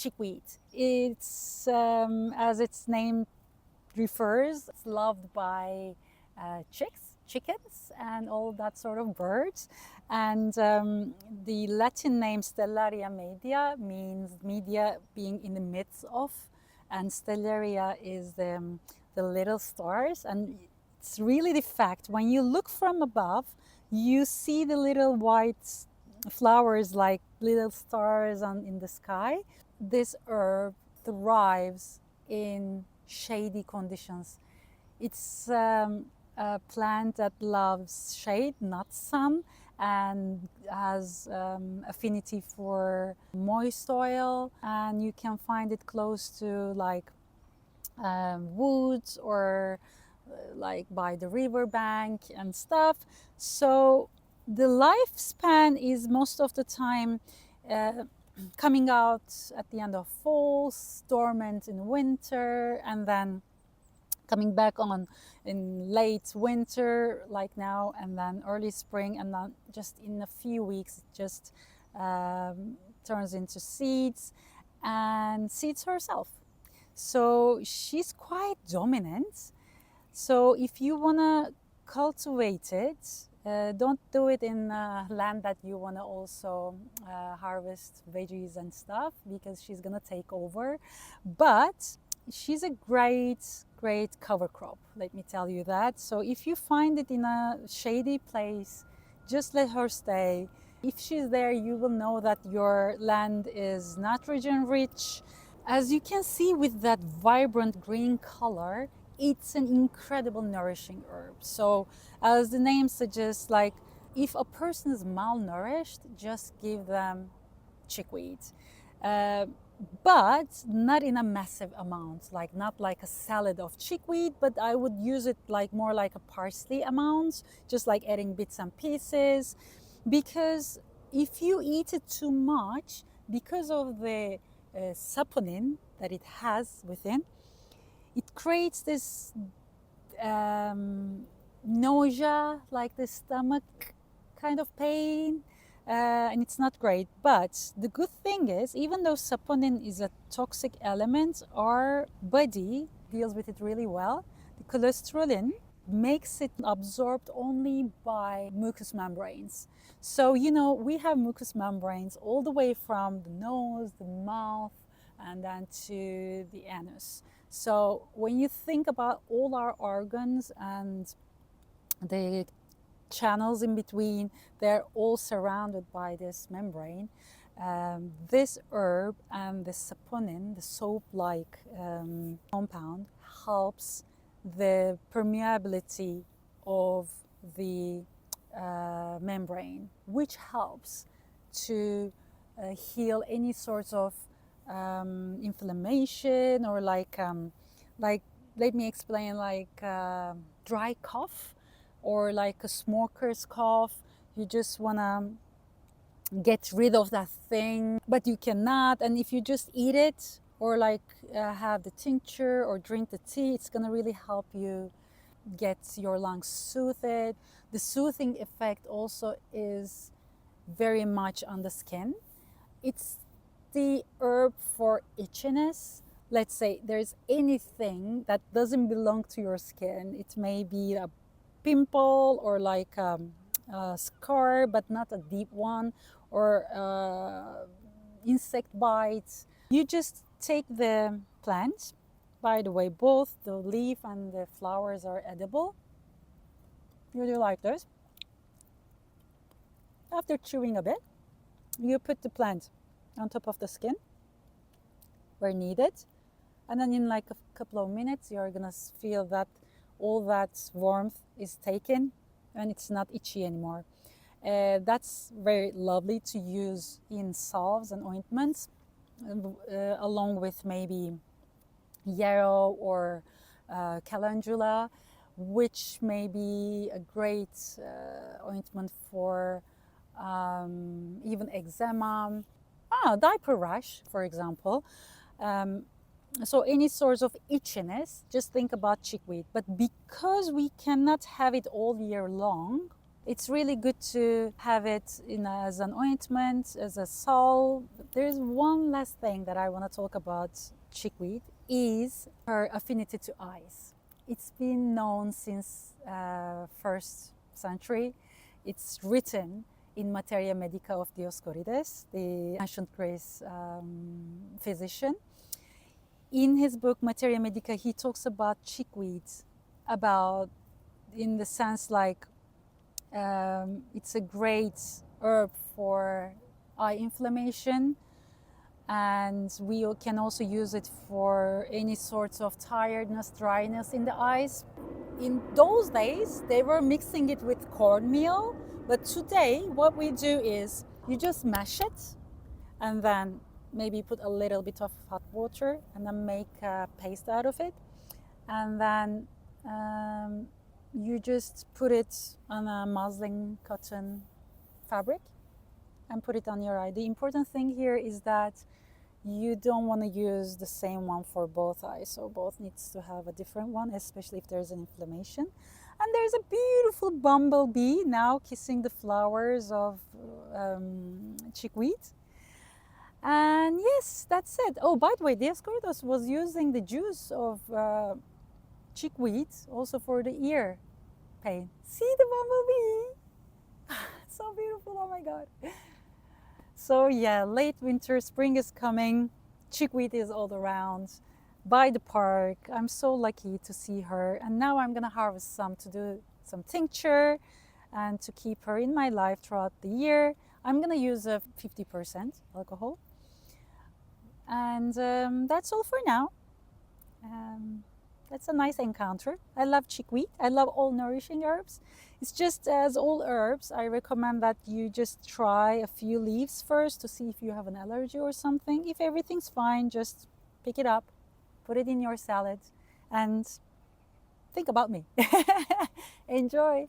chickweed. It's, as its name refers, it's loved by chickens, and all that sort of birds. And the Latin name Stellaria media means media being in the midst of, and Stellaria is the little stars. And it's really the fact, when you look from above, you see the little white flowers like little stars in the sky. This herb thrives in shady conditions. It's a plant that loves shade, not sun, and has affinity for moist soil. And you can find it close to like woods or like by the river bank and stuff. So the lifespan is most of the time coming out at the end of fall, dormant in winter, and then coming back on in late winter like now, and then early spring, and then just in a few weeks it just turns into seeds and seeds herself. So she's quite dominant. So if you want to cultivate it, don't do it in land that you want to also harvest veggies and stuff, because she's going to take over. But she's a great cover crop, let me tell you that. So if you find it in a shady place, just let her stay. If she's there, you will know that your land is nitrogen rich. As you can see with that vibrant green color, it's an incredible nourishing herb. So as the name suggests, like if a person is malnourished, just give them chickweed. But not in a massive amount, like not like a salad of chickweed, but I would use it like more like a parsley amount, just like adding bits and pieces. Because if you eat it too much, because of the saponin that it has within, it creates this nausea, like the stomach kind of pain. And it's not great. But the good thing is, even though saponin is a toxic element, our body deals with it really well. The cholesterol makes it absorbed only by mucous membranes. So, you know, we have mucous membranes all the way from the nose, the mouth, and then to the anus. So when you think about all our organs and the channels in between, they're all surrounded by this membrane. This herb and the saponin, the soap-like compound, helps the permeability of the membrane, which helps to heal any sorts of inflammation, or like let me explain, like dry cough, or like a smoker's cough. You just want to get rid of that thing, but you cannot. And if you just eat it, or like have the tincture or drink the tea, it's going to really help you get your lungs soothed. The soothing effect also is very much on the skin. It's the herb for itchiness. Let's say there's anything that doesn't belong to your skin. It may be a pimple, or like a scar, but not a deep one, or insect bites. You just take the plant. By the way, both the leaf and the flowers are edible. You do like this. After chewing a bit, you put the plant on top of the skin where needed, and then in like a couple of minutes, you're gonna feel that all that warmth is taken and it's not itchy anymore. That's very lovely to use in salves and ointments, along with maybe yarrow or calendula, which may be a great ointment for even eczema, diaper rash, for example. So any source of itchiness, just think about chickweed. But because we cannot have it all year long, It's really good to have it as an ointment, as a salve. There's one last thing that I want to talk about chickweed is her affinity to eyes. It's been known since first century. It's written in Materia Medica of Dioscorides, the ancient Greece physician. In his book Materia Medica, he talks about chickweed, about in the sense like it's a great herb for eye inflammation, and we can also use it for any sorts of tiredness, dryness in the eyes. In those days, they were mixing it with cornmeal, but today what we do is you just mash it and then maybe put a little bit of hot water and then make a paste out of it, and then you just put it on a muslin cotton fabric and put it on your eye. The important thing here is that you don't want to use the same one for both eyes, so both needs to have a different one, especially if there's an inflammation. And there's a beautiful bumblebee now kissing the flowers of chickweed. And yes, that's it. Oh, by the way, Dioscorides was using the juice of chickweed also for the ear pain. See the bumblebee? So beautiful, oh my God. So yeah, late winter, spring is coming. Chickweed is all around by the park. I'm so lucky to see her. And now I'm gonna harvest some to do some tincture and to keep her in my life throughout the year. I'm gonna use a 50% alcohol. And that's all for now. That's a nice encounter. I love chickweed. I love all nourishing herbs. It's just as all herbs, I recommend that you just try a few leaves first to see if you have an allergy or something. If everything's fine, just pick it up, put it in your salad, and think about me. Enjoy.